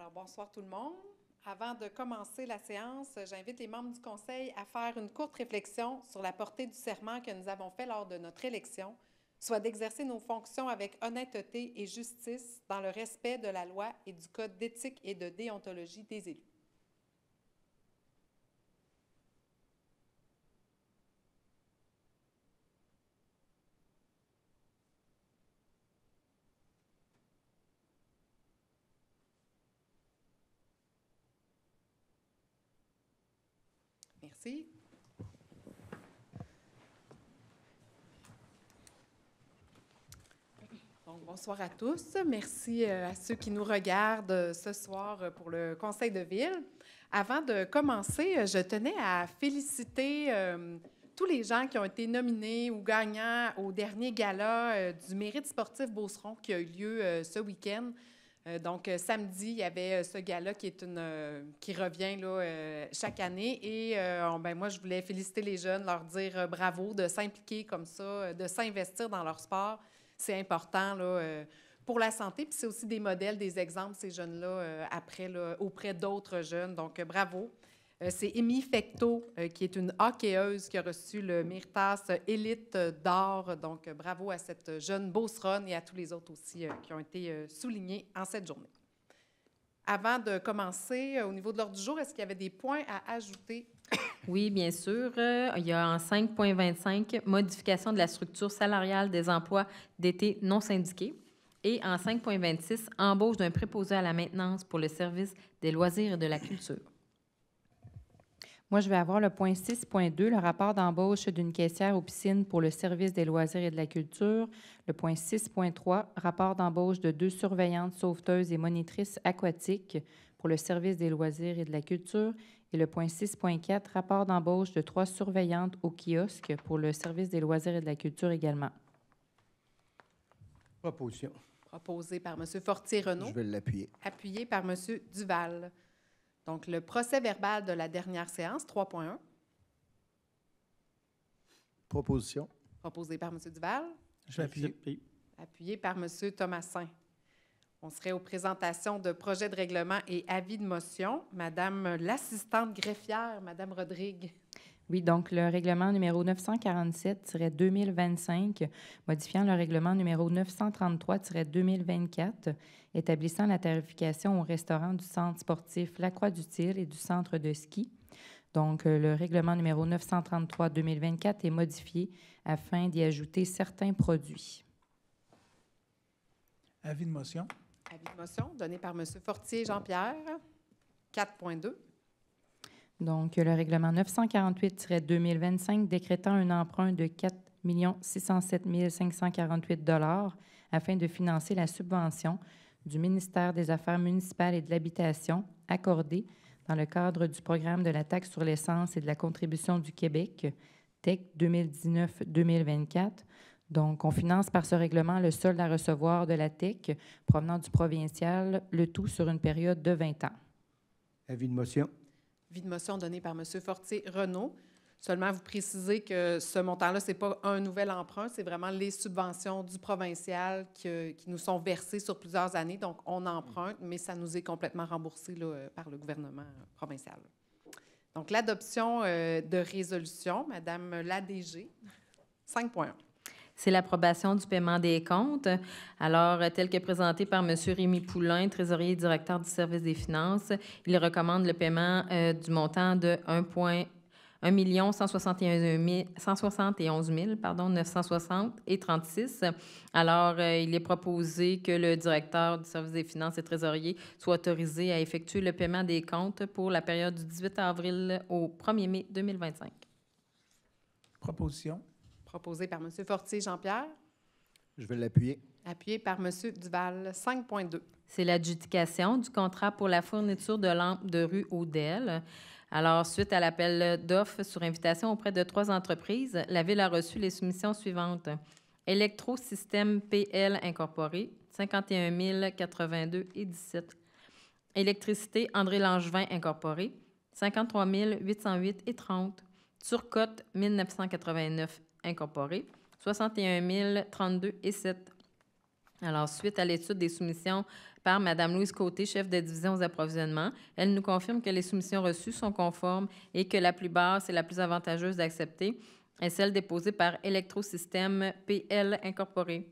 Alors, bonsoir tout le monde. Avant de commencer la séance, j'invite les membres du Conseil à faire une courte réflexion sur la portée du serment que nous avons fait lors de notre élection, soit d'exercer nos fonctions avec honnêteté et justice dans le respect de la loi et du Code d'éthique et de déontologie des élus. Merci. Donc, bonsoir à tous. Merci à ceux qui nous regardent ce soir pour le Conseil de ville. Avant de commencer, je tenais à féliciter tous les gens qui ont été nominés ou gagnants au dernier gala du Mérite sportif Beauceron qui a eu lieu ce week-end. Donc, samedi, il y avait ce gala qui revient là, chaque année. Et moi, je voulais féliciter les jeunes, leur dire bravo de s'impliquer comme ça, de s'investir dans leur sport. C'est important là, pour la santé. Puis c'est aussi des modèles, des exemples, ces jeunes-là, après, là, auprès d'autres jeunes. Donc, bravo. C'est Émy Fecteau, qui est une hockeyeuse qui a reçu le Méritas Élite d'or. Donc, bravo à cette jeune beauceronne et à tous les autres aussi qui ont été soulignés en cette journée. Avant de commencer, au niveau de l'ordre du jour, est-ce qu'il y avait des points à ajouter? Oui, bien sûr. Il y a en 5.25, modification de la structure salariale des emplois d'été non syndiqués. Et en 5.26, embauche d'un préposé à la maintenance pour le service des loisirs et de la culture. Moi, je vais avoir le point 6.2, le rapport d'embauche d'une caissière aux piscines pour le service des loisirs et de la culture. Le point 6.3, rapport d'embauche de 2 surveillantes, sauveteuses et monitrices aquatiques pour le service des loisirs et de la culture. Et le point 6.4, rapport d'embauche de 3 surveillantes au kiosque pour le service des loisirs et de la culture également. Proposition. Proposé par M. Fortier-Renaud. Je vais l'appuyer. Appuyé par M. Duval. Donc, le procès-verbal de la dernière séance, 3.1. Proposition. Proposé par M. Duval. Je vais appuyer. Appuyé par M. Thomassin. On serait aux présentations de projets de règlement et avis de motion. Madame l'assistante greffière, Madame Rodrigue. Oui, donc le règlement numéro 947-2025, modifiant le règlement numéro 933-2024, établissant la tarification au restaurant du centre sportif La Croix-du-Til et du centre de ski. Donc, le règlement numéro 933-2024 est modifié afin d'y ajouter certains produits. Avis de motion. Avis de motion donné par M. Fortier Jean-Pierre, 4.2. Donc, le règlement 948-2025 décrétant un emprunt de 4 607 548 $ afin de financer la subvention du ministère des Affaires municipales et de l'Habitation accordée dans le cadre du programme de la taxe sur l'essence et de la contribution du Québec, TEC 2019-2024. Donc, on finance par ce règlement le solde à recevoir de la TEC provenant du provincial, le tout sur une période de 20 ans. Avis de motion. Avis de motion donné par M. Fortier-Renaud. Seulement, vous précisez que ce montant-là, ce n'est pas un nouvel emprunt, c'est vraiment les subventions du provincial qui nous sont versées sur plusieurs années. Donc, on emprunte, mais ça nous est complètement remboursé là, par le gouvernement provincial. Donc, l'adoption de résolution, Madame l'ADG, 5.1. C'est l'approbation du paiement des comptes. Alors, tel que présenté par M. Rémy Poulain, trésorier et directeur du service des finances, il recommande le paiement du montant de 1 171 960 et 36. Alors, il est proposé que le directeur du service des finances et trésorier soit autorisé à effectuer le paiement des comptes pour la période du 18 avril au 1er mai 2025. Proposition. Proposé par M. Fortier Jean-Pierre. Je vais l'appuyer. Appuyé par M. Duval, 5.2. C'est l'adjudication du contrat pour la fourniture de lampes de rue Odelle. Alors, suite à l'appel d'offres sur invitation auprès de 3 entreprises, la Ville a reçu les soumissions suivantes. Électrosystème PL Incorporé, 51 082 et 17. Électricité André Langevin Incorporé, 53 808 et 30. Turcotte 1989 Incorporé, 61 032 et 7. Alors, suite à l'étude des soumissions par Mme Louise Côté, chef de division aux approvisionnements, elle nous confirme que les soumissions reçues sont conformes et que la plus basse et la plus avantageuse d'accepter est celle déposée par Électrosystème PL Incorporé.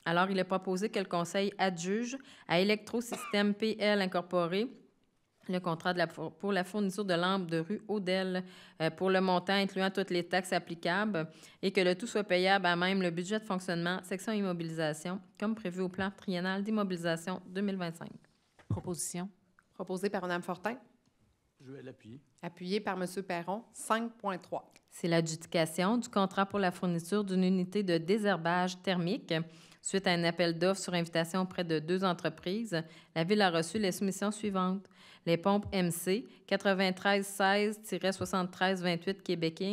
Alors, il est proposé que le Conseil adjuge à Électrosystème PL Incorporé le contrat pour la fourniture de lampes de rue Odelle pour le montant incluant toutes les taxes applicables et que le tout soit payable à même le budget de fonctionnement, section immobilisation, comme prévu au plan triennal d'immobilisation 2025. Proposition. Proposé par Mme Fortin, Je vais l'appuyer. appuyé par M. Perron, 5.3. C'est l'adjudication du contrat pour la fourniture d'une unité de désherbage thermique. Suite à un appel d'offres sur invitation auprès de 2 entreprises, la Ville a reçu les soumissions suivantes. Les pompes MC 9316-7328 Québec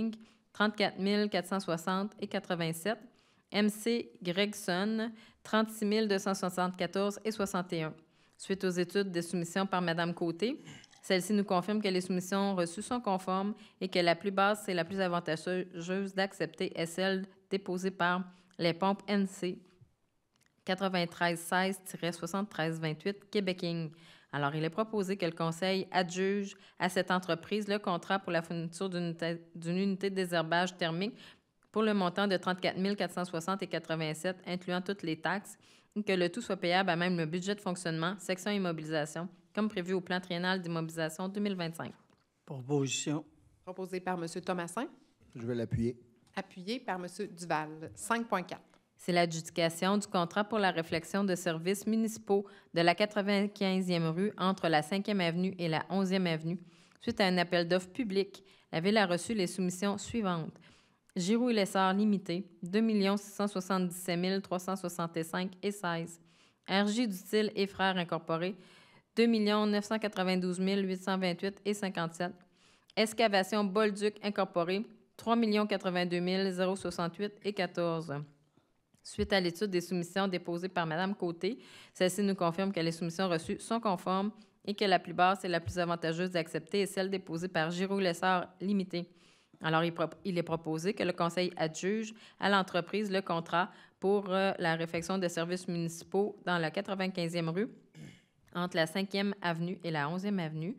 34 460 et 87. MC Gregson 36 274 et 61. Suite aux études de soumission par Mme Côté, celle-ci nous confirme que les soumissions reçues sont conformes et que la plus basse et la plus avantageuse d'accepter est celle déposée par les pompes NC 9316-7328 Québec. Alors, il est proposé que le Conseil adjuge à cette entreprise le contrat pour la fourniture d'une unité de désherbage thermique pour le montant de 34 460 et 87, incluant toutes les taxes, et que le tout soit payable à même le budget de fonctionnement, section immobilisation, comme prévu au plan triennal d'immobilisation 2025. Proposition. Proposé par M. Thomasin, Je vais l'appuyer. appuyé par M. Duval, 5.4. C'est l'adjudication du contrat pour la réflexion de services municipaux de la 95e rue entre la 5e avenue et la 11e avenue. Suite à un appel d'offres public, la Ville a reçu les soumissions suivantes. Giroux et Lessard Limité, 2 677 365 et 16. RJ Dutil et Frères Incorporés, 2 992 828 et 57. Excavation Bolduc Incorporé, 3 082 068 et 14. Suite à l'étude des soumissions déposées par Mme Côté, celle-ci nous confirme que les soumissions reçues sont conformes et que la plus basse et la plus avantageuse d'accepter est celle déposée par Giroux Lessard Limité. Alors, il est proposé que le Conseil adjuge à l'entreprise le contrat pour la réfection de services municipaux dans la 95e rue, entre la 5e avenue et la 11e avenue.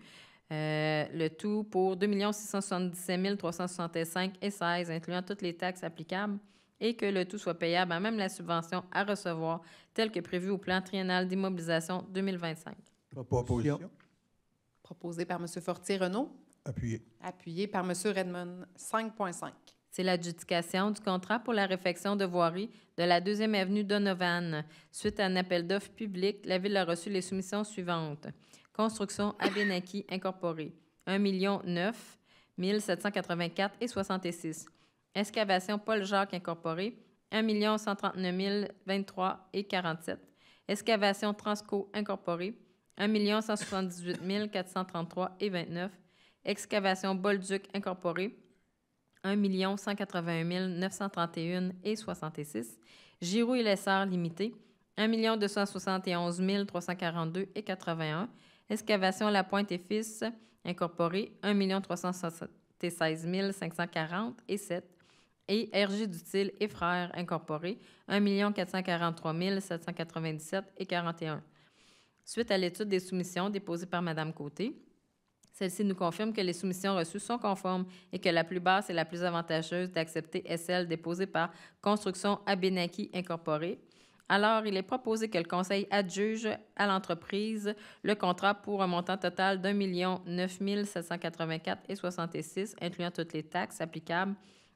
Le tout pour 2 677 365 et 16, incluant toutes les taxes applicables, et que le tout soit payable à même la subvention à recevoir, telle que prévue au plan triennal d'immobilisation 2025. Proposition. Proposé par M. Fortier-Renaud, Appuyé. appuyé par M. Redmond, 5.5. C'est l'adjudication du contrat pour la réfection de voirie de la 2e avenue Donovan. Suite à un appel d'offres public, la Ville a reçu les soumissions suivantes. Construction Abénaki Incorporée, 1 9 784 et 66. Excavation Paul-Jacques Incorporée, 1 139 023 et 47. Excavation Transco Incorporée, 1 178 433 et 29. Excavation Bolduc Incorporée, 1 181 931 et 66. Giroux et Lessard Limité, 1 271 342 et 81. Excavation La Pointe et Fils Incorporée, 1 376 540 et 7. Et RJ Dutil et Frères Incorporés, 1 443 797 et 41. Suite à l'étude des soumissions déposées par Mme Côté, celle-ci nous confirme que les soumissions reçues sont conformes et que la plus basse et la plus avantageuse d'accepter est celle déposée par Construction Abénaki Incorporée. Alors, il est proposé que le Conseil adjuge à l'entreprise le contrat pour un montant total d'1 9 784 et 66, incluant toutes les taxes applicables,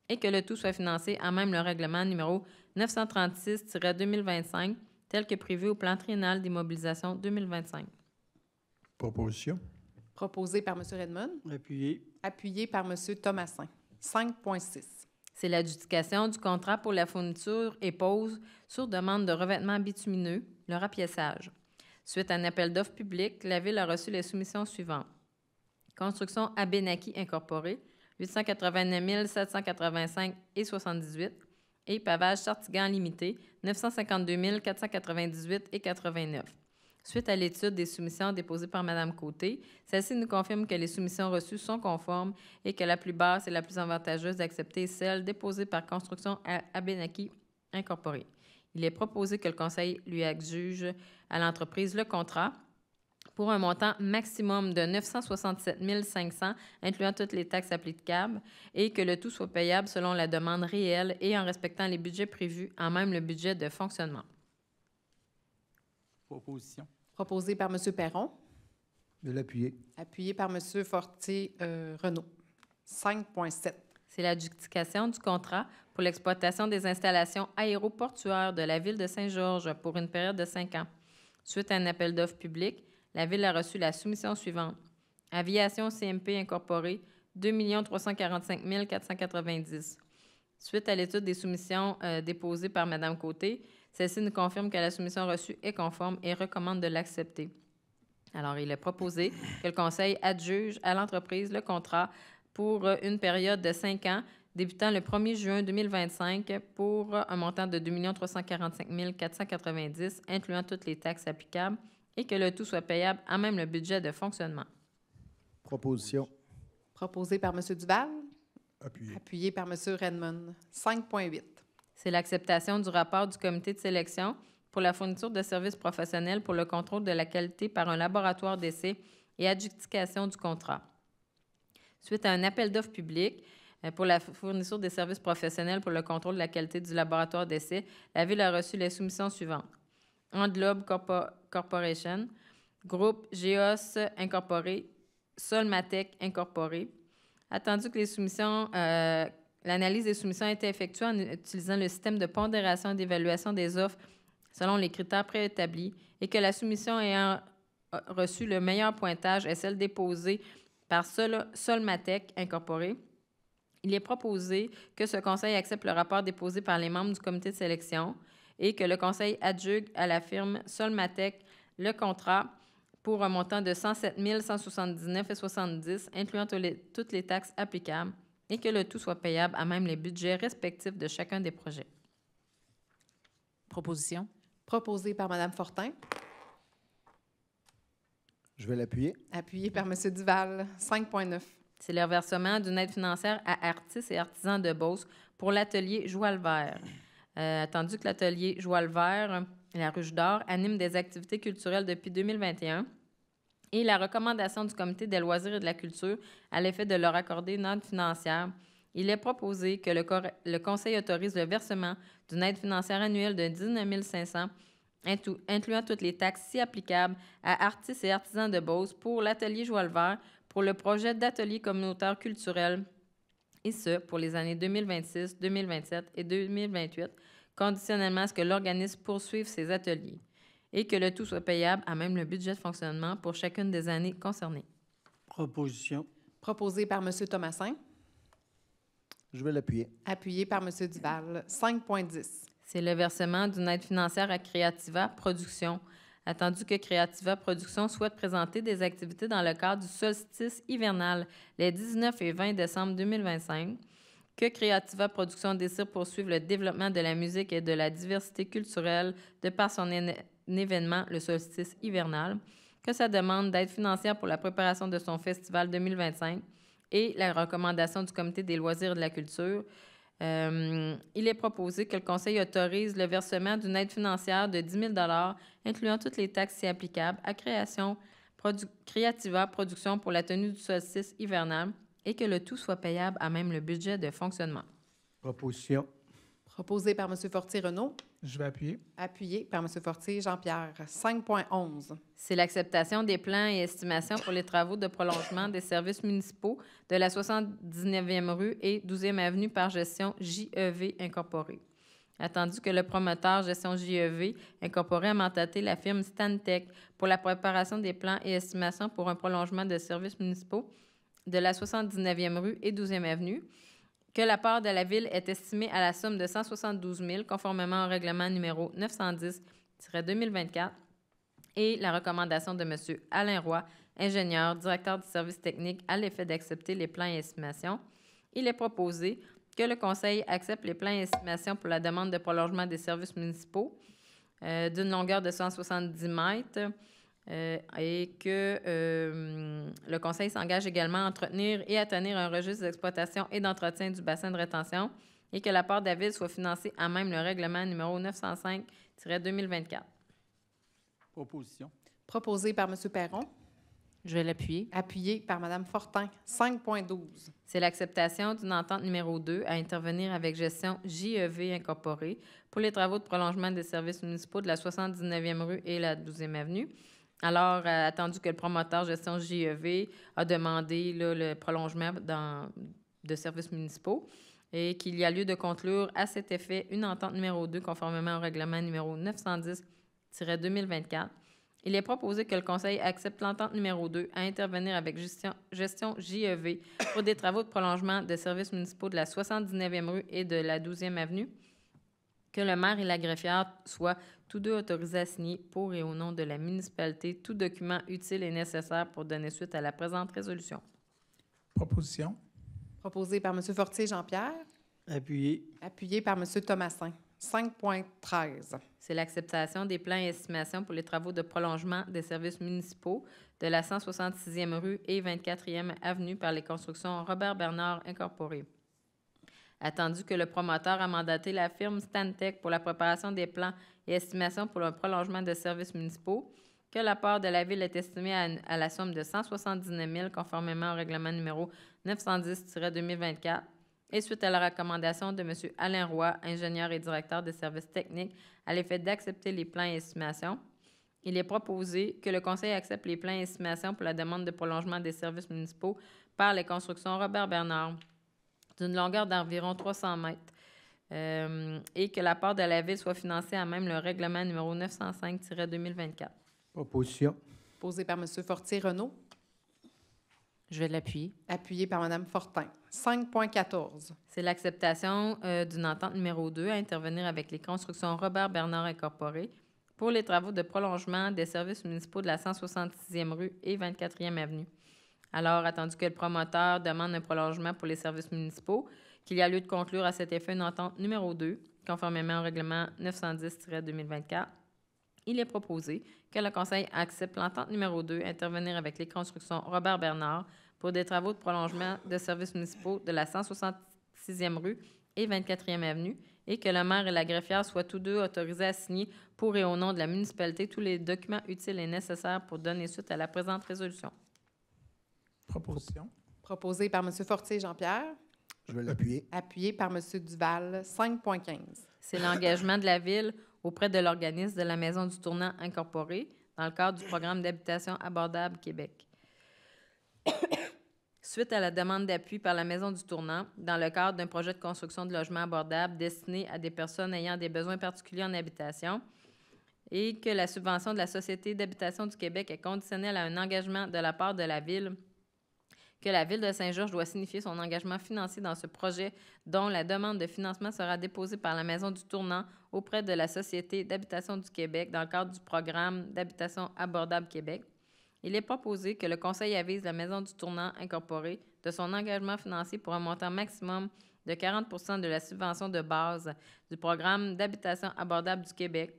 et que le tout soit financé à même le règlement numéro 936-2025, tel que prévu au plan triennal d'immobilisation 2025. Proposition. Proposé par M. Redmond, Appuyé. appuyé par M. Thomasin, 5.6. C'est l'adjudication du contrat pour la fourniture et pose sur demande de revêtement bitumineux, le rapiessage. Suite à un appel d'offres public, la Ville a reçu les soumissions suivantes. Construction Abénaki Incorporée, 889 785 et 78, et Pavage Sartigan Limité, 952 498 et 89. Suite à l'étude des soumissions déposées par Mme Côté, celle-ci nous confirme que les soumissions reçues sont conformes et que la plus basse et la plus avantageuse d'accepter est celle déposée par Construction Abénaki Incorporée. Il est proposé que le Conseil lui adjuge à l'entreprise le contrat pour un montant maximum de 967 500, incluant toutes les taxes applicables, et que le tout soit payable selon la demande réelle et en respectant les budgets prévus, en même le budget de fonctionnement. Proposition. Proposé par M. Perron, Je vais l'appuyer. appuyé par M. Fortier-Renault. 5.7. C'est l'adjudication du contrat pour l'exploitation des installations aéroportuaires de la Ville de Saint-Georges pour une période de 5 ans. Suite à un appel d'offres public, la Ville a reçu la soumission suivante. Aviation CMP Incorporée, 2 345 490. Suite à l'étude des soumissions déposées par Mme Côté, celle-ci nous confirme que la soumission reçue est conforme et recommande de l'accepter. Alors, il est proposé que le Conseil adjuge à l'entreprise le contrat pour une période de 5 ans, débutant le 1er juin 2025 pour un montant de 2 345 490, incluant toutes les taxes applicables, et que le tout soit payable à même le budget de fonctionnement. Proposition. Proposé par M. Duval, Appuyé. appuyé par M. Redmond. 5.8. C'est l'acceptation du rapport du comité de sélection pour la fourniture de services professionnels pour le contrôle de la qualité par un laboratoire d'essai et adjudication du contrat. Suite à un appel d'offres public pour la fourniture des services professionnels pour le contrôle de la qualité du laboratoire d'essai, la Ville a reçu les soumissions suivantes. Englobe Corporation, Groupe Geos Incorporé, Solmatec Incorporé. Attendu que les soumissions, l'analyse des soumissions a été effectuée en utilisant le système de pondération et d'évaluation des offres selon les critères préétablis et que la soumission ayant reçu le meilleur pointage est celle déposée par Solmatec Incorporé, il est proposé que ce Conseil accepte le rapport déposé par les membres du comité de sélection et que le Conseil adjuge à la firme Solmatec le contrat pour un montant de 107 179,70, incluant toutes les taxes applicables, et que le tout soit payable à même les budgets respectifs de chacun des projets. Proposition. Proposé par Mme Fortin, Je vais l'appuyer. appuyé par M. Duval. 5.9. C'est le reversement d'une aide financière à artistes et artisans de Beauce pour l'atelier Joie le Vert. Attendu que l'atelier Joie le Vert, la Ruche d'Or, anime des activités culturelles depuis 2021 et la recommandation du Comité des loisirs et de la culture à l'effet de leur accorder une aide financière, il est proposé que le Conseil autorise le versement d'une aide financière annuelle de 19 500, incluant toutes les taxes si applicables à artistes et artisans de Beauce pour l'atelier Joie le Vert pour le projet d'atelier communautaire culturel, et ce, pour les années 2026, 2027 et 2028, conditionnellement à ce que l'organisme poursuive ses ateliers et que le tout soit payable à même le budget de fonctionnement pour chacune des années concernées. Proposition. Proposé par M. Thomasin, Je vais l'appuyer. appuyé par M. Duval. 5.10. C'est le versement d'une aide financière à Creativa Production, attendu que Creativa Production souhaite présenter des activités dans le cadre du solstice hivernal les 19 et 20 décembre 2025, que Creativa Production désire poursuivre le développement de la musique et de la diversité culturelle de par son événement, le solstice hivernal, que sa demande d'aide financière pour la préparation de son festival 2025 et la recommandation du Comité des loisirs et de la culture. Il est proposé que le Conseil autorise le versement d'une aide financière de 10 000 $, incluant toutes les taxes si applicables, à Creativa Production pour la tenue du solstice hivernal et que le tout soit payable à même le budget de fonctionnement. Proposition. Proposé par M. Fortier-Renault, Je vais appuyer. appuyé par M. Fortier Jean-Pierre. 5.11. C'est l'acceptation des plans et estimations pour les travaux de prolongement des services municipaux de la 79e rue et 12e avenue par gestion JEV Incorporée. Attendu que le promoteur gestion JEV Incorporée a mandaté la firme Stantec pour la préparation des plans et estimations pour un prolongement de services municipaux de la 79e rue et 12e avenue, que la part de la Ville est estimée à la somme de 172 000, conformément au règlement numéro 910-2024, et la recommandation de M. Alain Roy, ingénieur, directeur du service technique, à l'effet d'accepter les plans et estimations. Il est proposé que le Conseil accepte les plans et estimations pour la demande de prolongement des services municipaux d'une longueur de 170 mètres, et que le Conseil s'engage également à entretenir et à tenir un registre d'exploitation et d'entretien du bassin de rétention et que la part de la Ville soit financée à même le règlement numéro 905-2024. Proposition. Proposé par M. Perron, Je vais l'appuyer. appuyé par Mme Fortin. 5.12. C'est l'acceptation d'une entente numéro 2 à intervenir avec Gestion JEV Incorporée pour les travaux de prolongement des services municipaux de la 79e rue et la 12e avenue. Alors, attendu que le promoteur Gestion JEV a demandé là, le prolongement de services municipaux et qu'il y a lieu de conclure à cet effet une entente numéro 2 conformément au règlement numéro 910-2024. Il est proposé que le Conseil accepte l'entente numéro 2 à intervenir avec Gestion JEV pour des travaux de prolongement de services municipaux de la 79e rue et de la 12e avenue, que le maire et la greffière soient tous deux autorisés à signer pour et au nom de la municipalité tout document utile et nécessaire pour donner suite à la présente résolution. Proposition. Proposé par M. Fortier Jean-Pierre, Appuyé. appuyé par M. Thomasin. 5.13. C'est l'acceptation des plans et estimations pour les travaux de prolongement des services municipaux de la 166e rue et 24e avenue par les constructions Robert Bernard Incorporé. Attendu que le promoteur a mandaté la firme Stantec pour la préparation des plans et estimations pour le prolongement de services municipaux, que la part de la Ville est estimée à la somme de 179 000 conformément au règlement numéro 910-2024, et suite à la recommandation de M. Alain Roy, ingénieur et directeur des services techniques, à l'effet d'accepter les plans et estimations, il est proposé que le Conseil accepte les plans et estimations pour la demande de prolongement des services municipaux par les constructions Robert Bernard, d'une longueur d'environ 300 mètres, et que la part de la Ville soit financée à même le règlement numéro 905-2024. Proposition. Posé par M. Fortier Renaud, Je vais l'appuyer. appuyé par Mme Fortin. 5.14. C'est l'acceptation d'une entente numéro 2 à intervenir avec les constructions Robert Bernard Incorporé pour les travaux de prolongement des services municipaux de la 166e rue et 24e avenue. Alors, attendu que le promoteur demande un prolongement pour les services municipaux, qu'il y a lieu de conclure à cet effet une entente numéro 2, conformément au règlement 910-2024, il est proposé que le Conseil accepte l'entente numéro 2, intervenir avec les constructions Robert Bernard pour des travaux de prolongement de services municipaux de la 166e rue et 24e avenue, et que le maire et la greffière soient tous deux autorisés à signer pour et au nom de la municipalité tous les documents utiles et nécessaires pour donner suite à la présente résolution. Proposition. Proposé par M. Fortier Jean-Pierre, Je vais l'appuyer. appuyé par M. Duval. 5.15. C'est l'engagement de la Ville auprès de l'organisme de la Maison du Tournant Incorporé dans le cadre du programme d'habitation abordable Québec. Suite à la demande d'appui par la Maison du Tournant, dans le cadre d'un projet de construction de logements abordables destiné à des personnes ayant des besoins particuliers en habitation, et que la subvention de la Société d'habitation du Québec est conditionnelle à un engagement de la part de la Ville, que la Ville de Saint-Georges doit signifier son engagement financier dans ce projet, dont la demande de financement sera déposée par la Maison du Tournant auprès de la Société d'habitation du Québec dans le cadre du programme d'habitation abordable Québec. Il est proposé que le Conseil avise la Maison du Tournant Incorporée de son engagement financier pour un montant maximum de 40 % de la subvention de base du programme d'habitation abordable du Québec,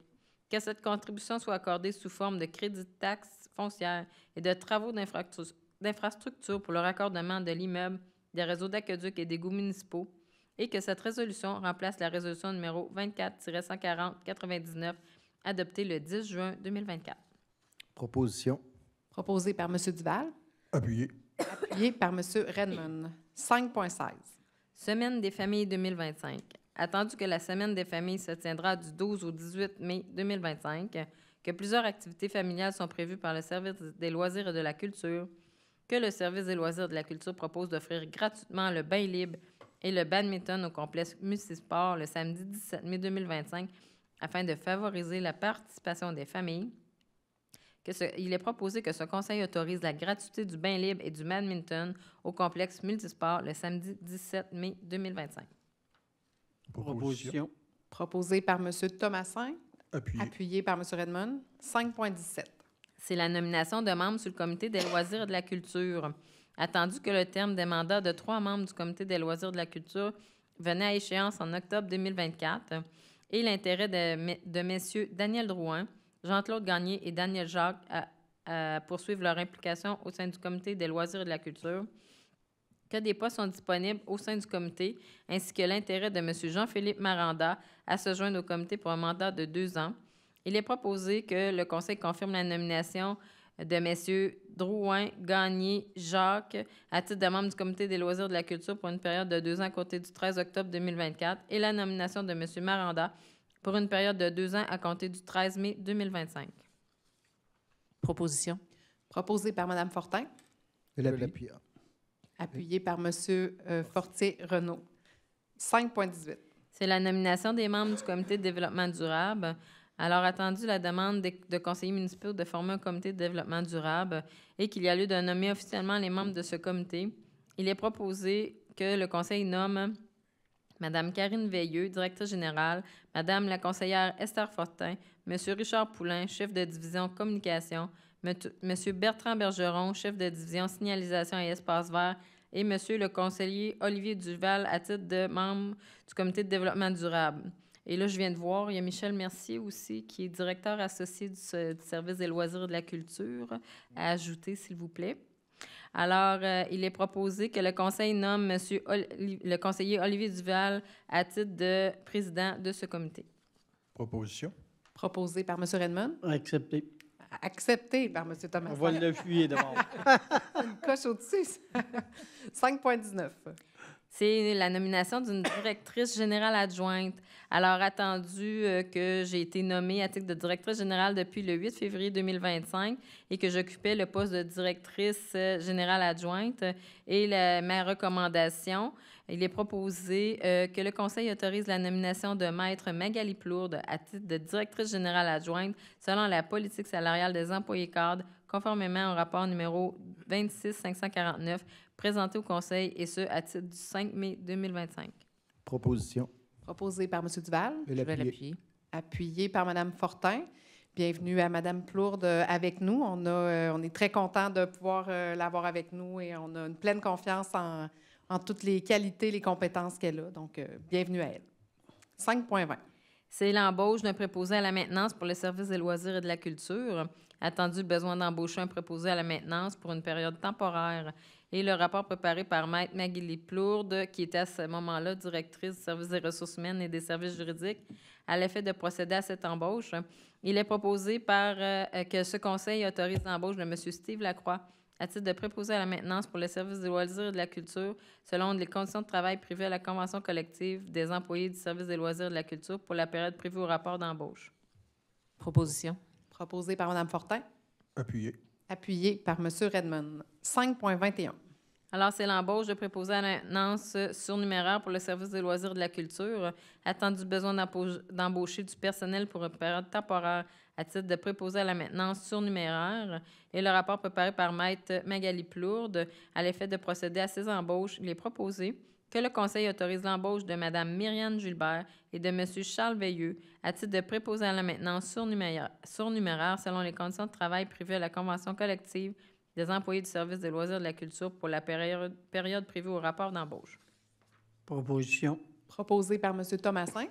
que cette contribution soit accordée sous forme de crédit de taxe foncière et de travaux d'infrastructure pour le raccordement de l'immeuble, des réseaux d'aqueducs et d'égouts municipaux, et que cette résolution remplace la résolution numéro 24-140-99 adoptée le 10 juin 2024. Proposition. Proposé par M. Duval, Appuyé. appuyé par M. Redmond. 5.16. Semaine des familles 2025. Attendu que la Semaine des familles se tiendra du 12 au 18 mai 2025, que plusieurs activités familiales sont prévues par le Service des loisirs et de la culture, que le Service des loisirs et de la culture propose d'offrir gratuitement le bain libre et le badminton au complexe Multisport le samedi 17 mai 2025 afin de favoriser la participation des familles. Il est proposé que ce conseil autorise la gratuité du bain libre et du badminton au complexe Multisport le samedi 17 mai 2025. Proposition. Proposé par M. Thomasin, Appuyé. appuyé par M. Redmond. 5.17. C'est la nomination de membres sur le comité des loisirs et de la culture. Attendu que le terme des mandats de 3 membres du comité des loisirs et de la culture venait à échéance en octobre 2024 et l'intérêt de messieurs Daniel Drouin, Jean-Claude Gagné et Daniel Jacques à poursuivre leur implication au sein du comité des loisirs et de la culture, que des postes sont disponibles au sein du comité, ainsi que l'intérêt de M. Jean-Philippe Maranda à se joindre au comité pour un mandat de 2 ans. Il est proposé que le Conseil confirme la nomination de M. Drouin, Gagné, Jacques à titre de membre du comité des loisirs de la culture pour une période de 2 ans à compter du 13 octobre 2024 et la nomination de M. Maranda pour une période de 2 ans à compter du 13 mai 2025. Proposition. Proposé par Mme Fortin, Je vais l'appuyer. appuyé par M. Fortier-Renault. 5.18. C'est la nomination des membres du comité de développement durable. Alors, attendu la demande de conseillers municipaux de former un comité de développement durable et qu'il y a lieu de nommer officiellement les membres de ce comité, il est proposé que le conseil nomme Mme Karine Veilleux, directrice générale, Mme la conseillère Esther Fortin, M. Richard Poulain, chef de division communication, M. Bertrand Bergeron, chef de division signalisation et espace vert, et M. le conseiller Olivier Duval à titre de membre du comité de développement durable. Et là, je viens de voir, il y a Michel Mercier aussi, qui est directeur associé du service des loisirs et de la culture, à ajouter, s'il vous plaît. Alors, il est proposé que le conseil nomme le conseiller Olivier Duval à titre de président de ce comité. Proposition. Proposé par M. Redmond, Accepté. accepté par M. Thomas. On va l'appuyer d'abord. Une coche au-dessus. 5.19. C'est la nomination d'une directrice générale adjointe. Alors, attendu que j'ai été nommée à titre de directrice générale depuis le 8 février 2025 et que j'occupais le poste de directrice générale adjointe. Et ma recommandation, il est proposé que le Conseil autorise la nomination de Maître Magali Plourde à titre de directrice générale adjointe selon la politique salariale des employés cadres, conformément au rapport numéro 26-549 présenté au Conseil, et ce, à titre du 5 mai 2025. Proposition. Proposé par M. Duval, Je vais l'appuyer. appuyé par Mme Fortin. Bienvenue à Mme Plourde avec nous. On est très content de pouvoir l'avoir avec nous et on a une pleine confiance en toutes les qualités, les compétences qu'elle a. Donc, bienvenue à elle. 5.20. C'est l'embauche d'un préposé à la maintenance pour le service des loisirs et de la culture. Attendu le besoin d'embaucher un préposé à la maintenance pour une période temporaire. Et le rapport préparé par Maître Magali Plourde, qui était à ce moment-là directrice du service des ressources humaines et des services juridiques, à l'effet de procéder à cette embauche. Il est proposé que ce conseil autorise l'embauche de M. Steve Lacroix à titre de préposé à la maintenance pour le service des loisirs et de la culture selon les conditions de travail prévues à la convention collective des employés du service des loisirs et de la culture pour la période prévue au rapport d'embauche. Proposition. Proposé par Mme Fortin, Appuyé. appuyé par M. Redmond. 5.21. Alors, c'est l'embauche de préposé à la maintenance surnuméraire pour le service des loisirs et de la culture. Attendu besoin d'embaucher du personnel pour une période temporaire à titre de préposé à la maintenance surnuméraire. Et le rapport préparé par Maître Magali Plourde, à l'effet de procéder à ces embauches, il est proposé que le Conseil autorise l'embauche de Mme Myriane Gilbert et de M. Charles Veilleux à titre de préposé à la maintenance surnuméraire selon les conditions de travail prévues à la Convention collective des employés du service des loisirs et de la culture pour la période prévue au rapport d'embauche. Proposition. Proposé par M. Thomasin,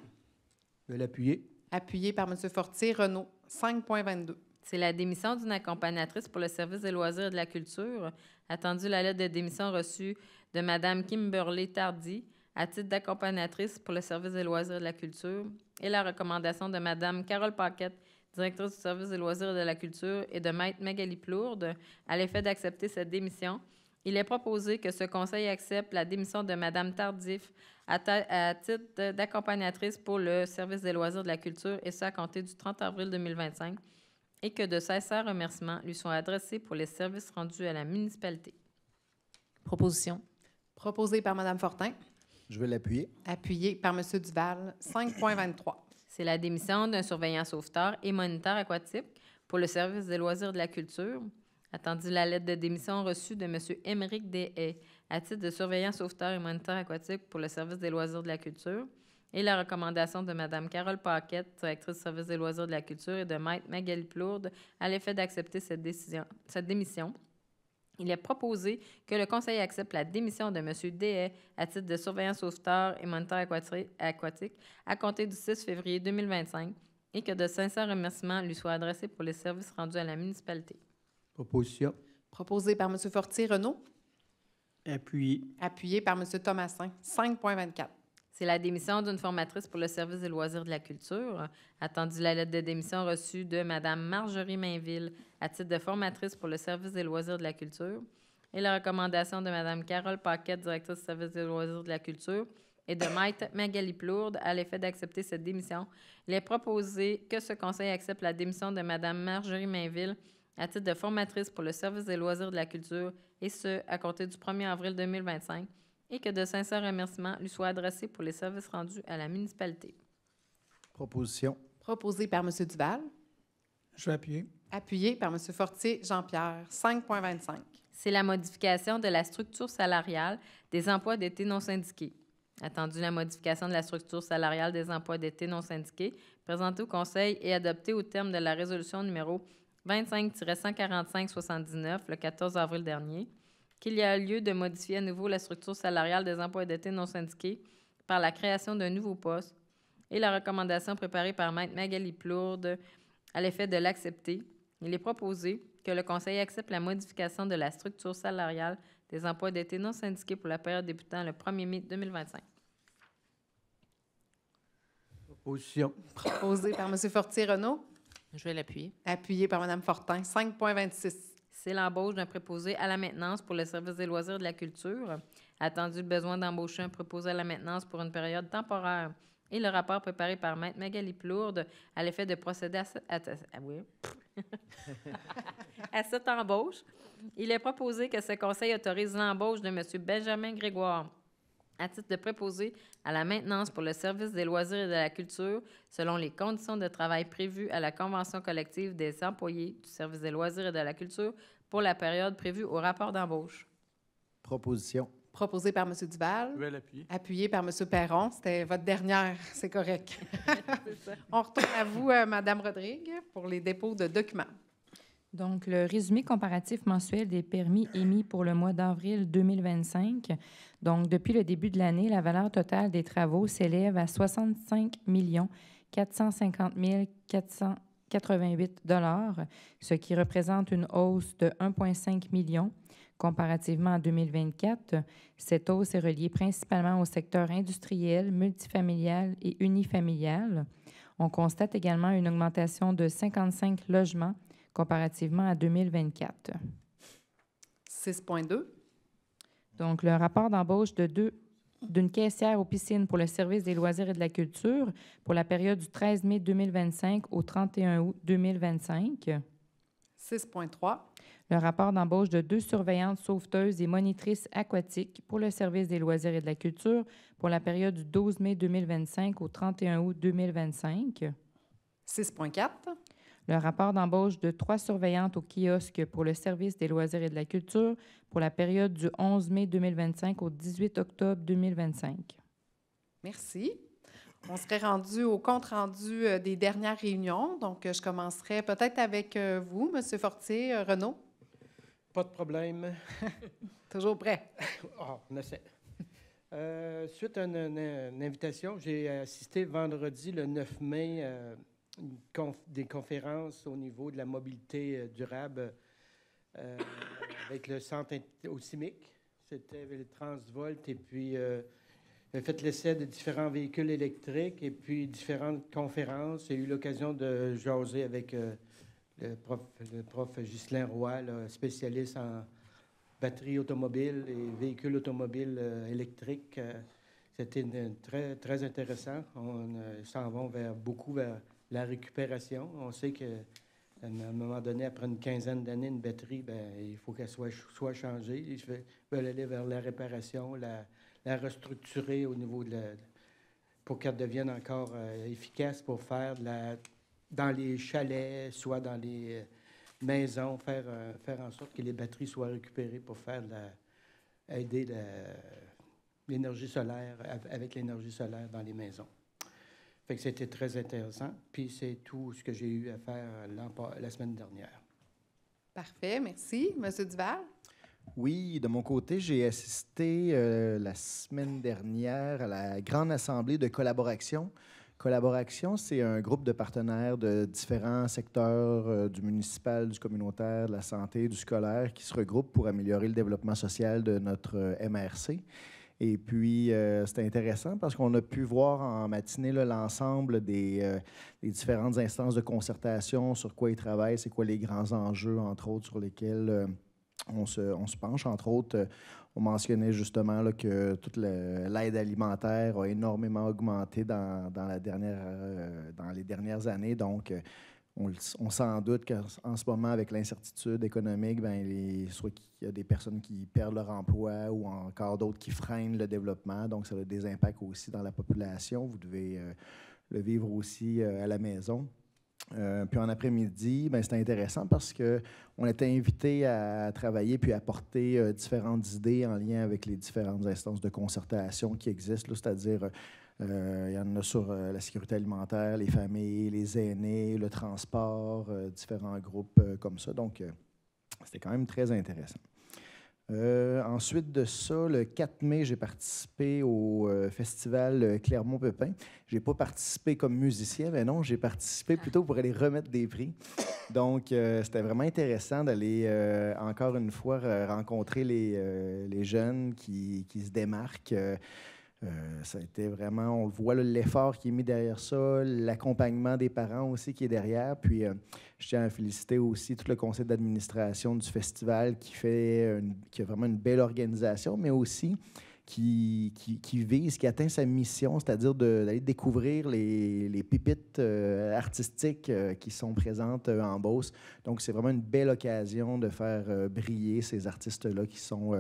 Je vais l'appuyer. appuyé par M. Fortier-Renault. 5.22. C'est la démission d'une accompagnatrice pour le service des loisirs et de la culture. Attendu la lettre de démission reçue de Mme Kimberly Tardy à titre d'accompagnatrice pour le service des loisirs et de la culture et la recommandation de Mme Carole Paquette, directrice du service des loisirs et de la culture, et de Maître Magali Plourde à l'effet d'accepter cette démission. Il est proposé que ce conseil accepte la démission de Mme Tardif à titre d'accompagnatrice pour le service des loisirs et de la culture, et ce à compter du 30 avril 2025, et que de sincères remerciements lui sont adressés pour les services rendus à la municipalité. Proposition. Proposé par Mme Fortin, Je vais l'appuyer. appuyé par M. Duval. 5.23. C'est la démission d'un surveillant sauveteur et moniteur aquatique pour le service des loisirs et de la culture. Attendu la lettre de démission reçue de M. Émeric Deshaies à titre de surveillant sauveteur et moniteur aquatique pour le service des loisirs et de la culture et la recommandation de Mme Carole Paquette, directrice du service des loisirs et de la culture, et de Maître Magali Plourde à l'effet d'accepter cette démission. Il est proposé que le Conseil accepte la démission de M. Deshaies à titre de surveillant sauveteur et moniteur aquatique à compter du 6 février 2025 et que de sincères remerciements lui soient adressés pour les services rendus à la municipalité. Proposition. Proposé par M. Fortier-Renault, Appuyé. Appuyé par M. Thomasin, 5,24. C'est la démission d'une formatrice pour le service des loisirs de la culture. Attendu la lettre de démission reçue de Mme Marjorie Mainville à titre de formatrice pour le service des loisirs de la culture et la recommandation de Mme Carole Paquette, directrice du service des loisirs de la culture, et de Maître Magali Plourde à l'effet d'accepter cette démission. Il est proposé que ce conseil accepte la démission de Mme Marjorie Mainville à titre de formatrice pour le service des loisirs de la culture, et ce, à compter du 1er avril 2025, et que de sincères remerciements lui soient adressés pour les services rendus à la municipalité. Proposition. Proposé par M. Duval. Je vais appuyer. Appuyé par M. Fortier Jean-Pierre, 5,25. C'est la modification de la structure salariale des emplois d'été non syndiqués. Attendu la modification de la structure salariale des emplois d'été non syndiqués, présentée au Conseil et adoptée au terme de la résolution numéro 25-145-79 le 14 avril dernier, qu'il y a lieu de modifier à nouveau la structure salariale des emplois d'été non syndiqués par la création d'un nouveau poste et la recommandation préparée par Maître Magali Plourde à l'effet de l'accepter. Il est proposé que le Conseil accepte la modification de la structure salariale des emplois d'été non syndiqués pour la période débutant le 1er mai 2025. Proposition. Proposé par M. Fortier-Renaud. Je vais l'appuyer. Appuyé par Mme Fortin, 5,26. C'est l'embauche d'un préposé à la maintenance pour le service des loisirs et de la culture. Attendu le besoin d'embaucher un préposé à la maintenance pour une période temporaire. Et le rapport préparé par Maître Magali Plourde à l'effet de procéder à cette embauche. Il est proposé que ce conseil autorise l'embauche de M. Benjamin Grégoire à titre de préposé à la maintenance pour le service des loisirs et de la culture selon les conditions de travail prévues à la Convention collective des employés du service des loisirs et de la culture pour la période prévue au rapport d'embauche. Proposition. Proposé par M. Duval. Je vais l'appuyer. Appuyé par M. Perron. C'était votre dernière, c'est correct. On retourne à vous, Mme Rodrigue, pour les dépôts de documents. Donc, le résumé comparatif mensuel des permis émis pour le mois d'avril 2025. Donc, depuis le début de l'année, la valeur totale des travaux s'élève à 65 450 488 $, ce qui représente une hausse de 1,5 million comparativement à 2024. Cette hausse est reliée principalement au secteur industriel, multifamilial et unifamilial. On constate également une augmentation de 55 logements comparativement à 2024. 6,2. Donc, le rapport d'embauche d'une caissière aux piscines pour le service des loisirs et de la culture pour la période du 13 mai 2025 au 31 août 2025. 6,3. Le rapport d'embauche de 2 surveillantes sauveteuses et monitrices aquatiques pour le service des loisirs et de la culture pour la période du 12 mai 2025 au 31 août 2025. 6,4. Le rapport d'embauche de 3 surveillantes au kiosque pour le service des loisirs et de la culture pour la période du 11 mai 2025 au 18 octobre 2025. Merci. On serait rendu au compte-rendu des dernières réunions. Donc, je commencerai peut-être avec vous, M. Fortier, Renaud. Pas de problème. Toujours prêt. On essaie. Suite à une invitation, j'ai assisté vendredi, le 9 mai, des conférences au niveau de la mobilité durable avec le centre au CIMIC. C'était le Transvolt et puis j'ai fait l'essai de différents véhicules électriques et puis différentes conférences. J'ai eu l'occasion de jaser avec le prof Ghislain Roy, là, spécialiste en batterie automobile et véhicules automobiles électriques. C'était très, très intéressant. On s'en va beaucoup vers la récupération. On sait qu'à un moment donné, après une quinzaine d'années, une batterie, il faut qu'elle soit changée. Ils veulent aller vers la réparation, la restructurer au niveau pour qu'elle devienne encore efficace pour faire dans les chalets, soit dans les maisons, faire en sorte que les batteries soient récupérées pour aider l'énergie solaire, avec l'énergie solaire dans les maisons. Fait que c'était très intéressant. Puis c'est tout ce que j'ai eu à faire la semaine dernière. Parfait, merci. Monsieur Duval? Oui, de mon côté, j'ai assisté la semaine dernière à la grande assemblée de collaboration Collaboration, c'est un groupe de partenaires de différents secteurs du municipal, du communautaire, de la santé, du scolaire qui se regroupent pour améliorer le développement social de notre MRC. Et puis, c'était intéressant parce qu'on a pu voir en matinée là, l'ensemble des différentes instances de concertation, sur quoi ils travaillent, c'est quoi les grands enjeux, entre autres, sur lesquels on se penche. Entre autres, on mentionnait justement là, que toute l'aide alimentaire a énormément augmenté dans les dernières années. Donc, on s'en doute qu'en ce moment, avec l'incertitude économique, soit qu'il y a des personnes qui perdent leur emploi ou encore d'autres qui freinent le développement. Donc, ça a des impacts aussi dans la population. Vous devez le vivre aussi à la maison. Puis en après-midi, c'était intéressant parce qu'on était invité à travailler puis à apporter différentes idées en lien avec les différentes instances de concertation qui existent, c'est-à-dire il y en a sur la sécurité alimentaire, les familles, les aînés, le transport, différents groupes comme ça. Donc, c'était quand même très intéressant. Ensuite de ça, le 4 mai, j'ai participé au festival Clermont-Pepin. Je n'ai pas participé comme musicien, mais non, j'ai participé plutôt pour aller remettre des prix. Donc, c'était vraiment intéressant d'aller, encore une fois, rencontrer les jeunes qui se démarquent. Ça a été vraiment, on le voit, l'effort qui est mis derrière ça, l'accompagnement des parents aussi qui est derrière. Puis, je tiens à féliciter aussi tout le conseil d'administration du festival qui a vraiment une belle organisation, mais aussi qui atteint sa mission, c'est-à-dire d'aller découvrir les pépites artistiques qui sont présentes en Beauce. Donc, c'est vraiment une belle occasion de faire briller ces artistes-là qui sont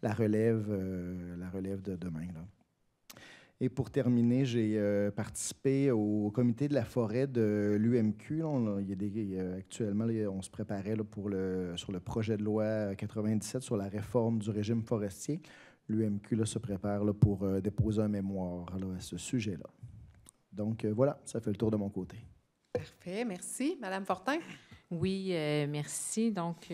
la relève de demain, là. Et pour terminer, j'ai participé au comité de la forêt de l'UMQ. Actuellement, on se préparait là, sur le projet de loi 97 sur la réforme du régime forestier. L'UMQ là, se prépare là, pour déposer un mémoire là, à ce sujet-là. Donc voilà, ça fait le tour de mon côté. Parfait, merci. Madame Fortin? Oui, merci. Donc,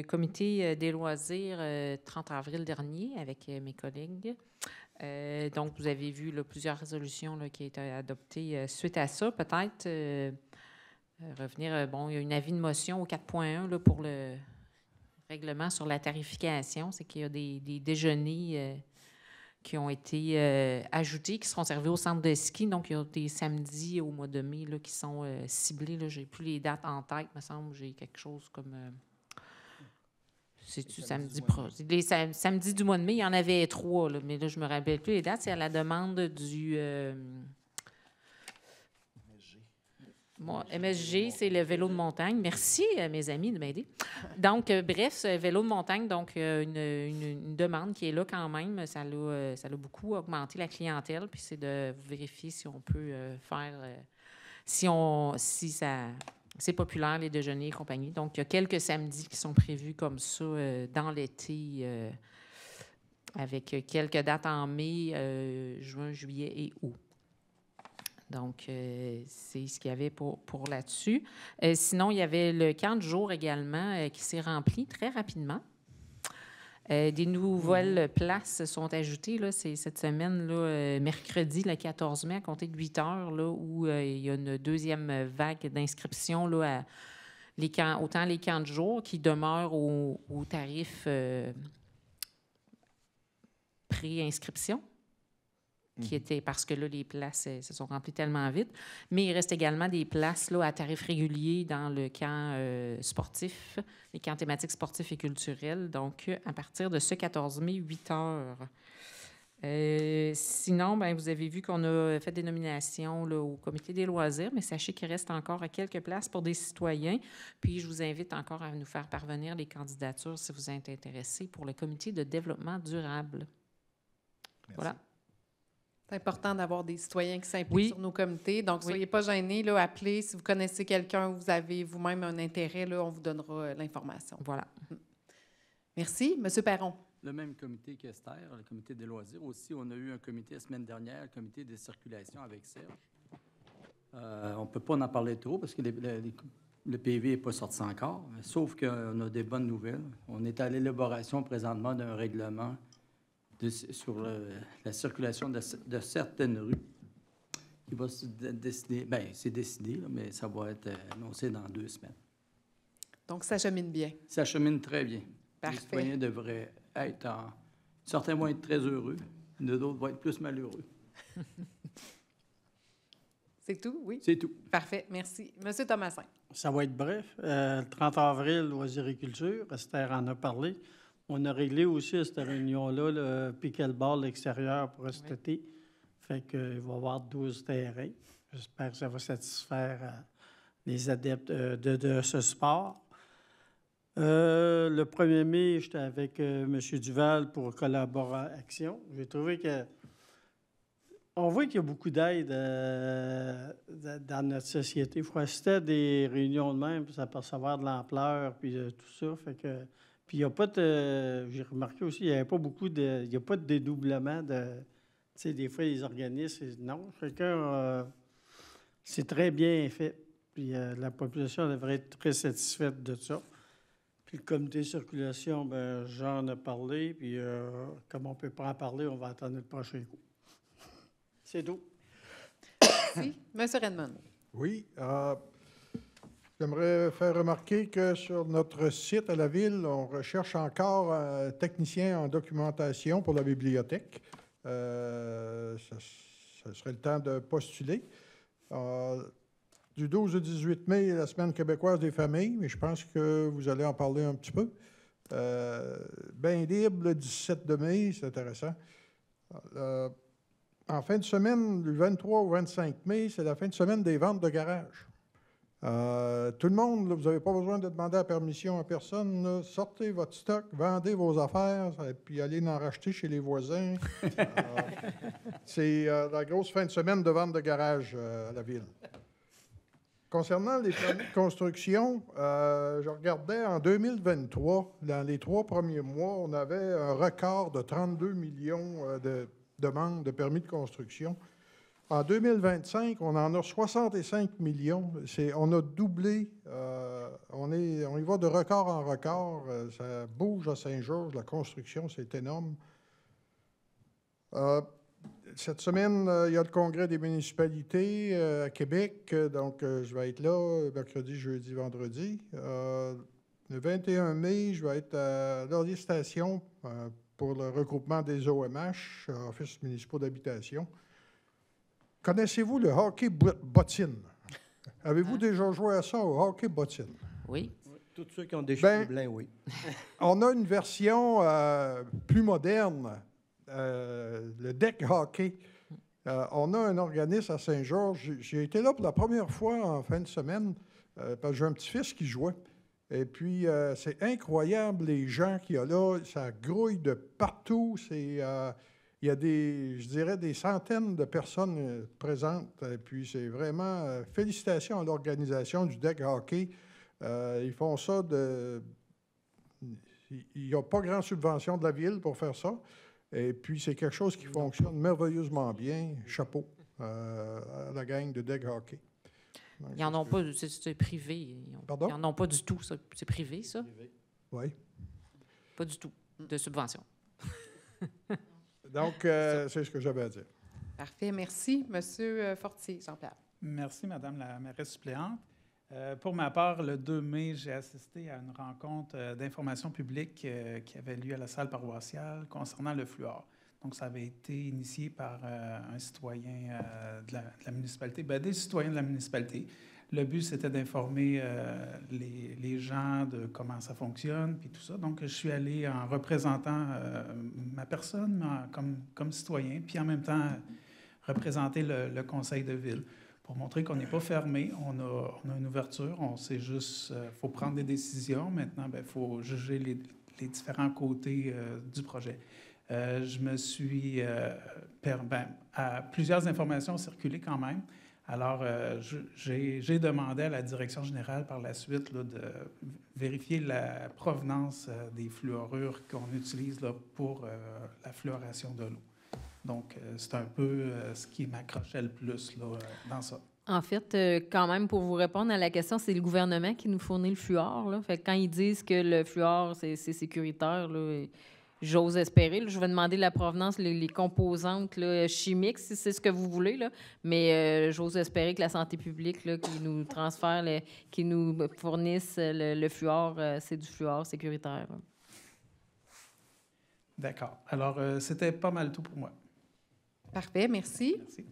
comité des loisirs, 30 avril dernier, avec mes collègues. Donc, vous avez vu là, plusieurs résolutions là, qui ont été adoptées suite à ça. Peut-être revenir, il y a une avis de motion au 4.1 là, pour le règlement sur la tarification. C'est qu'il y a des déjeuners qui ont été ajoutés, qui seront servis au centre de ski. Donc, il y a des samedis au mois de mai là, qui sont ciblés. Je n'ai plus les dates en tête, me semble. J'ai quelque chose comme... C'est-tu samedi les samedis du mois de mai, il y en avait 3, là, mais là, je ne me rappelle plus les dates. C'est à la demande du... MSG, c'est le vélo de montagne. Merci, mes amis, de m'aider. Donc, bref, vélo de montagne, donc une demande qui est là quand même. Ça a beaucoup augmenté la clientèle, puis c'est de vérifier si on peut faire... si ça... C'est populaire, les déjeuners et compagnie. Donc, il y a quelques samedis qui sont prévus comme ça dans l'été, avec quelques dates en mai, juin, juillet et août. Donc, c'est ce qu'il y avait pour là-dessus. Sinon, il y avait le camp de jour également qui s'est rempli très rapidement. Des nouvelles places sont ajoutées. Là, c'est cette semaine, là, mercredi, le 14 mai, à compter de 8 heures, là, où il y a une deuxième vague d'inscription là, autant les camps de jour qui demeurent au tarif pré-inscription, qui était parce que là, les places se sont remplies tellement vite. Mais il reste également des places là, à tarif régulier dans le camp sportif, les camps thématiques sportifs et culturels. Donc, à partir de ce 14 mai, 8 heures. Sinon, vous avez vu qu'on a fait des nominations là, au comité des loisirs, mais sachez qu'il reste encore quelques places pour des citoyens. Puis, je vous invite encore à nous faire parvenir les candidatures si vous êtes intéressés pour le comité de développement durable. Merci. Voilà. C'est important d'avoir des citoyens qui s'impliquent sur nos comités. Donc, soyez pas gênés, là, appelez. Si vous connaissez quelqu'un, vous avez vous-même un intérêt, là, on vous donnera l'information. Voilà. Merci. Monsieur Perron. Le même comité qu'Esther, le comité des loisirs. Aussi, on a eu un comité la semaine dernière, le comité des circulations avec Serge. On ne peut pas en parler trop parce que le PV n'est pas sorti encore, sauf qu'on a des bonnes nouvelles. On est à l'élaboration présentement d'un règlement sur la circulation de certaines rues qui va se décider. Bien, c'est décidé, là, mais ça va être annoncé dans 2 semaines. Donc, ça chemine bien. Ça chemine très bien. Parfait. Les citoyens devraient être certains vont être très heureux, d'autres vont être plus malheureux. C'est tout, oui? C'est tout. Parfait, merci. Monsieur Thomasin. Ça va être bref. Le 30 avril, loisiriculture, Esther en a parlé. On a réglé aussi à cette réunion-là le pickleball extérieur pour cet été. Fait qu'il va y avoir 12 terrains. J'espère que ça va satisfaire les adeptes de ce sport. Le 1er mai, j'étais avec M. Duval pour collaboration. J'ai trouvé que... On voit qu'il y a beaucoup d'aide dans notre société. Il faut assister à des réunions de même pour s'apercevoir de l'ampleur puis tout ça. Fait que... Puis il n'y a pas de... J'ai remarqué aussi, il n'y a pas beaucoup de... Il n'y a pas de dédoublement de... Tu sais, des fois, les organismes... Non, c'est très bien fait. Puis la population devrait être très satisfaite de ça. Puis le comité de circulation, bien, Jean en a parlé. Puis comme on ne peut pas en parler, on va attendre le prochain coup. C'est tout. Merci. Monsieur Redmond. Oui. J'aimerais faire remarquer que sur notre site à la Ville, on recherche encore un technicien en documentation pour la bibliothèque. Ça serait le temps de postuler. Du 12 au 18 mai, la Semaine québécoise des familles, mais je pense que vous allez en parler un petit peu. Bain libre, le 17 de mai, c'est intéressant. En fin de semaine, du 23 au 25 mai, c'est la fin de semaine des ventes de garage. Tout le monde, là, vous n'avez pas besoin de demander la permission à personne. Là. Sortez votre stock, vendez vos affaires, et puis allez en racheter chez les voisins. C'est la grosse fin de semaine de vente de garage à la Ville. Concernant les permis de construction, je regardais en 2023, dans les 3 premiers mois, on avait un record de 32 millions de demandes de permis de construction. En 2025, on en a 65 millions. On a doublé. On y va de record en record. Ça bouge à Saint-Georges. La construction, c'est énorme. Cette semaine, il y a le congrès des municipalités à Québec. Donc, je vais être là mercredi, jeudi, vendredi. Le 21 mai, je vais être à Laurier Station pour le regroupement des OMH, Office municipaux d'habitation. Connaissez-vous le hockey bottine? Avez-vous déjà joué à ça, au hockey bottine? Oui. Tous ceux qui ont des cheveux blancs, oui. On a une version plus moderne, le deck hockey. On a un organisme à Saint-Georges. J'ai été là pour la première fois en fin de semaine parce que j'ai un petit-fils qui jouait. Et puis, c'est incroyable, les gens qu'il y a là. Ça grouille de partout. Il y a je dirais, des centaines de personnes présentes. Et puis, c'est vraiment... félicitations à l'organisation du deck hockey. Ils font ça il n'y a pas grande subvention de la Ville pour faire ça. Et puis, c'est quelque chose qui fonctionne merveilleusement bien. Chapeau à la gang de deck hockey. Donc, ils n'en ont pas, c'est privé. Pardon? Ils n'en ont pas du tout, ça. C'est privé, ça? Oui. Pas du tout de subvention. Donc, c'est ce que j'avais à dire. Parfait, merci. Monsieur Fortier, Jean-Pierre. Merci, Madame la mairesse suppléante. Pour ma part, le 2 mai, j'ai assisté à une rencontre d'information publique qui avait lieu à la salle paroissiale concernant le fluor. Donc, ça avait été initié par un citoyen de la municipalité, des citoyens de la municipalité. Le but, c'était d'informer les gens de comment ça fonctionne, puis tout ça. Donc, je suis allé en représentant ma personne comme citoyen, puis en même temps représenter le conseil de ville pour montrer qu'on n'est pas fermé, on a une ouverture, on sait juste, faut prendre des décisions. Maintenant, il faut juger les différents côtés du projet. Je me suis à plusieurs informations circulées quand même. Alors, j'ai demandé à la direction générale par la suite là, de vérifier la provenance des fluorures qu'on utilise là, pour la fluoration de l'eau. Donc, c'est un peu ce qui m'accrochait le plus là, dans ça. En fait, quand même, pour vous répondre à la question, c'est le gouvernement qui nous fournit le fluor. Là. Fait que quand ils disent que le fluor, c'est sécuritaire, là, j'ose espérer. Là, je vais demander la provenance, les composantes là, chimiques, si c'est ce que vous voulez. Là. Mais j'ose espérer que la santé publique là, qui nous transfère, qui nous fournisse le fluor, c'est du fluor sécuritaire. Là. D'accord. Alors, c'était pas mal tout pour moi. Parfait, merci. Merci.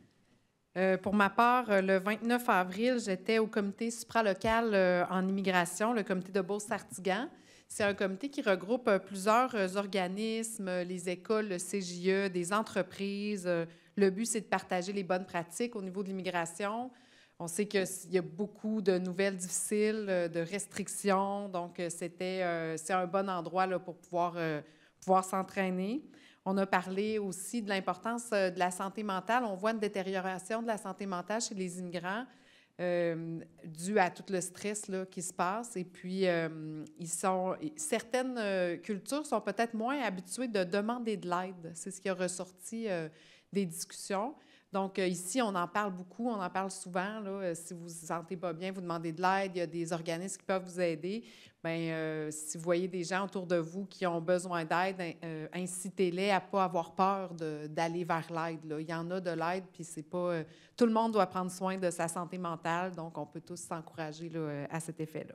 Pour ma part, le 29 avril, j'étais au comité supralocal en immigration, le comité de Beauce-Sartigan. C'est un comité qui regroupe plusieurs organismes, les écoles, le CJE, des entreprises. Le but, c'est de partager les bonnes pratiques au niveau de l'immigration. On sait qu'il y a beaucoup de nouvelles difficiles, de restrictions, donc c'est un bon endroit là, pour pouvoir s'entraîner. On a parlé aussi de l'importance de la santé mentale. On voit une détérioration de la santé mentale chez les immigrants due à tout le stress là, qui se passe. Et puis, certaines cultures sont peut-être moins habituées de demander de l'aide. C'est ce qui a ressorti des discussions. Donc, ici, on en parle beaucoup, on en parle souvent. Là. Si vous ne vous sentez pas bien, vous demandez de l'aide, il y a des organismes qui peuvent vous aider. Bien, si vous voyez des gens autour de vous qui ont besoin d'aide, incitez-les à ne pas avoir peur d'aller vers l'aide. Là. Il y en a de l'aide, puis c'est pas... tout le monde doit prendre soin de sa santé mentale, donc on peut tous s'encourager là, à cet effet-là.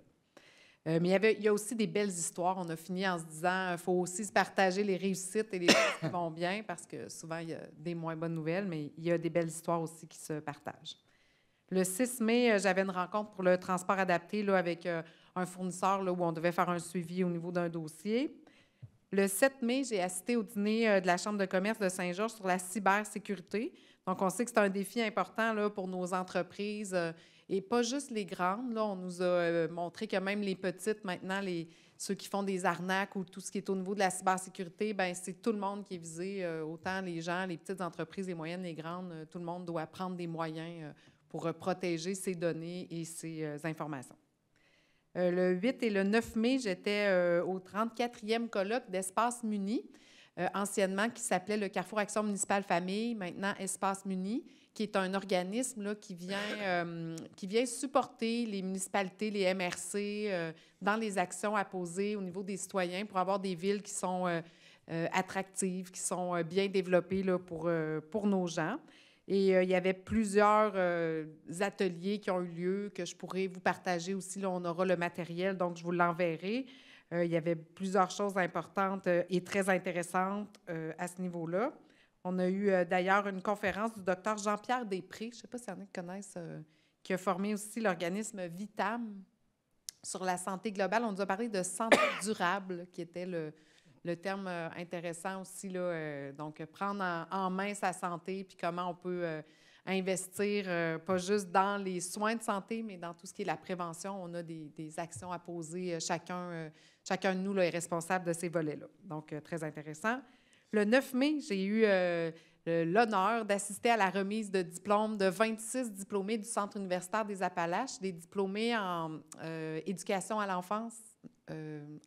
Mais il y a aussi des belles histoires. On a fini en se disant qu'il faut aussi se partager les réussites et les choses qui vont bien, parce que souvent, il y a des moins bonnes nouvelles, mais il y a des belles histoires aussi qui se partagent. Le 6 mai, j'avais une rencontre pour le transport adapté là, avec un fournisseur là, où on devait faire un suivi au niveau d'un dossier. Le 7 mai, j'ai assisté au dîner de la Chambre de commerce de Saint-Georges sur la cybersécurité. Donc, on sait que c'est un défi important là, pour nos entreprises et pas juste les grandes. Là, on nous a montré que même les petites, maintenant, ceux qui font des arnaques ou tout ce qui est au niveau de la cybersécurité, bien, c'est tout le monde qui est visé, autant les gens, les petites entreprises, les moyennes, les grandes. Tout le monde doit prendre des moyens pour protéger ses données et ses informations. Le 8 et le 9 mai, j'étais au 34e colloque d'Espace Muni, anciennement qui s'appelait le Carrefour Action Municipale Famille, maintenant Espace Muni, qui est un organisme là, qui vient supporter les municipalités, les MRC, dans les actions à poser au niveau des citoyens pour avoir des villes qui sont attractives, qui sont bien développées là, pour nos gens. Et il y avait plusieurs ateliers qui ont eu lieu que je pourrais vous partager aussi. Là, on aura le matériel, donc je vous l'enverrai. Il y avait plusieurs choses importantes et très intéressantes à ce niveau-là. On a eu d'ailleurs une conférence du docteur Jean-Pierre Després, je ne sais pas s'il y en a qui connaissent, qui a formé aussi l'organisme Vitam sur la santé globale. On nous a parlé de santé durable, qui était le terme intéressant aussi, là, donc prendre en main sa santé, puis comment on peut investir, pas juste dans les soins de santé, mais dans tout ce qui est la prévention. On a des actions à poser. Chacun de nous là, est responsable de ces volets-là. Donc, très intéressant. Le 9 mai, j'ai eu l'honneur d'assister à la remise de diplômes de 26 diplômés du Centre universitaire des Appalaches, des diplômés en éducation à l'enfance,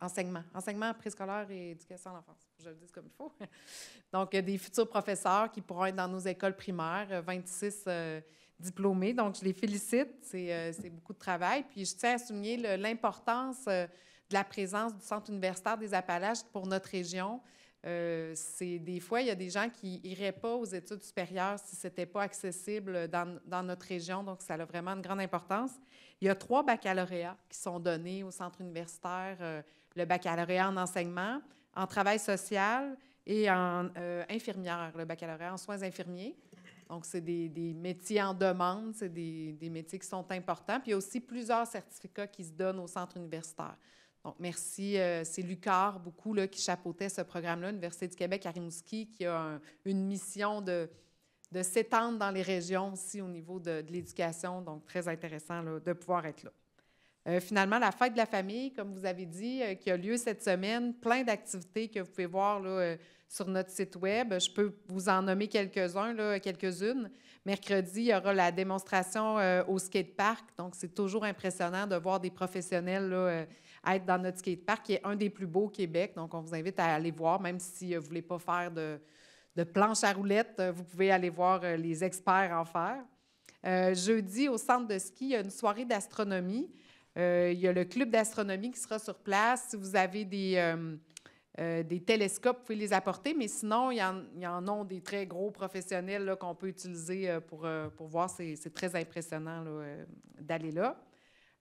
enseignement préscolaire et éducation à l'enfance, je le dis comme il faut. Donc, des futurs professeurs qui pourront être dans nos écoles primaires, 26 diplômés. Donc, je les félicite, c'est beaucoup de travail. Puis, je tiens à souligner l'importance de la présence du Centre universitaire des Appalaches pour notre région. Des fois, il y a des gens qui n'iraient pas aux études supérieures si ce n'était pas accessible dans notre région. Donc, ça a vraiment une grande importance. Il y a 3 baccalauréats qui sont donnés au centre universitaire. Le baccalauréat en enseignement, en travail social et en infirmière, le baccalauréat en soins infirmiers. Donc, c'est des métiers en demande, c'est des métiers qui sont importants. Puis, il y a aussi plusieurs certificats qui se donnent au centre universitaire. Donc, merci. C'est Lucar, beaucoup, là, qui chapeautait ce programme-là, l'Université du Québec à Rimouski, qui a une mission de s'étendre dans les régions aussi au niveau de l'éducation. Donc, très intéressant là, de pouvoir être là. Finalement, la fête de la famille, comme vous avez dit, qui a lieu cette semaine, plein d'activités que vous pouvez voir là, sur notre site Web. Je peux vous en nommer quelques-unes. Mercredi, il y aura la démonstration au skatepark. Donc, c'est toujours impressionnant de voir des professionnels là, être dans notre skatepark, qui est un des plus beaux au Québec. Donc, on vous invite à aller voir, même si vous ne voulez pas faire de planche à roulettes, vous pouvez aller voir les experts en faire. Jeudi, au centre de ski, il y a une soirée d'astronomie. Il y a le club d'astronomie qui sera sur place. Si vous avez des télescopes, vous pouvez les apporter, mais sinon, il y en a des très gros professionnels là, qu'on peut utiliser pour voir. C'est très impressionnant là, d'aller là.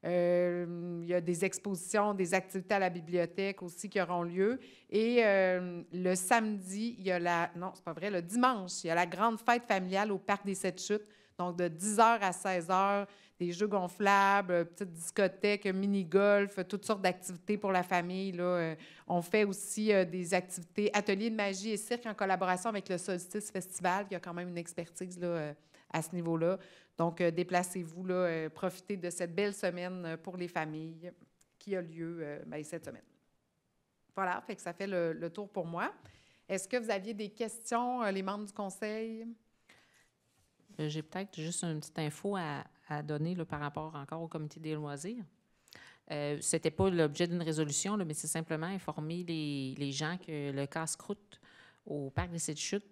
Il y a des expositions, des activités à la bibliothèque aussi qui auront lieu. Et le samedi, il y a non, c'est pas vrai, le dimanche, il y a la grande fête familiale au Parc des Sept Chutes. Donc, de 10h à 16h, des jeux gonflables, petite discothèque, mini-golf, toutes sortes d'activités pour la famille. Là. On fait aussi des activités, ateliers de magie et cirque en collaboration avec le Solstice Festival, qui a quand même une expertise là, à ce niveau-là. Donc, déplacez-vous, là, profitez de cette belle semaine pour les familles qui a lieu cette semaine. Voilà, fait que ça fait le tour pour moi. Est-ce que vous aviez des questions, les membres du conseil? J'ai peut-être juste une petite info à donner là, par rapport encore au comité des loisirs. Ce n'était pas l'objet d'une résolution, là, mais c'est simplement informer les gens que le casse-croûte au Parc des Sept Chutes,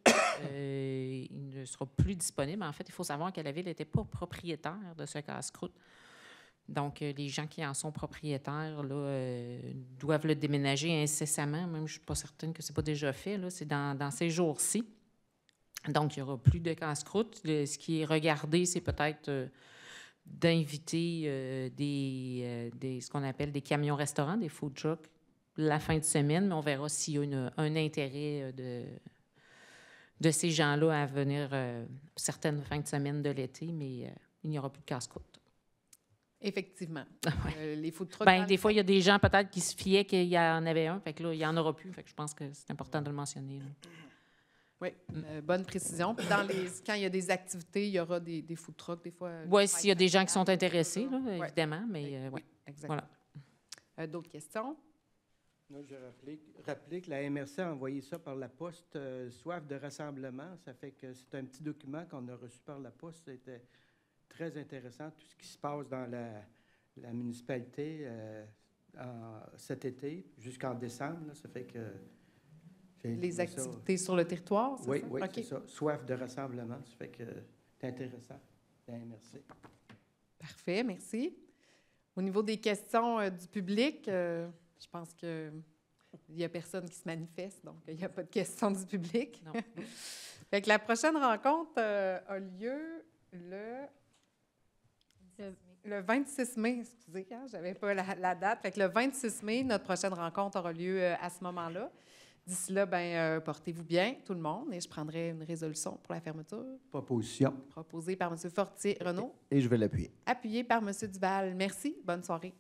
il ne sera plus disponible. En fait, il faut savoir que la Ville n'était pas propriétaire de ce casse-croûte. Donc, les gens qui en sont propriétaires là, doivent le déménager incessamment. Même, je ne suis pas certaine que ce n'est pas déjà fait. Là. C'est dans ces jours-ci. Donc, il n'y aura plus de casse-croûte. Ce qui est regardé, c'est peut-être d'inviter ce qu'on appelle des camions-restaurants, des food trucks, la fin de semaine, mais on verra s'il y a un intérêt de ces gens-là à venir certaines fins de semaine de l'été, mais il n'y aura plus de casse-croûte. Effectivement. Les food trucks... Des fois, il y a des gens peut-être qui se fiaient qu'il y en avait un, fait que là, il n'y en aura plus. Fait que je pense que c'est important de le mentionner. Là. Oui, bonne précision. Puis quand il y a des activités, il y aura des food trucks, des fois. Oui, s'il y a des gens qui sont intéressés, là, évidemment, mais oui. Exactement. Voilà. D'autres questions? Moi, je rappelais que la MRC a envoyé ça par la poste, soif de rassemblement. Ça fait que c'est un petit document qu'on a reçu par la poste. C'était très intéressant, tout ce qui se passe dans la municipalité cet été jusqu'en décembre. Là, ça fait que... Les activités sur le territoire, c'est ça? Oui, okay. C'est ça. Soif de rassemblement. Ça fait que c'est intéressant. Bien, merci. Parfait, merci. Au niveau des questions du public, je pense qu'il n'y a personne qui se manifeste, donc il n'y a pas de questions du public. Non. Fait que la prochaine rencontre a lieu le 26 mai. Excusez, je n'avais pas la date. Fait que le 26 mai, notre prochaine rencontre aura lieu à ce moment-là. D'ici là, portez-vous bien, tout le monde, et je prendrai une résolution pour la fermeture. Proposition. Proposée par M. Fortier-Renaud. Et je vais l'appuyer. Appuyée par M. Duval. Merci. Bonne soirée.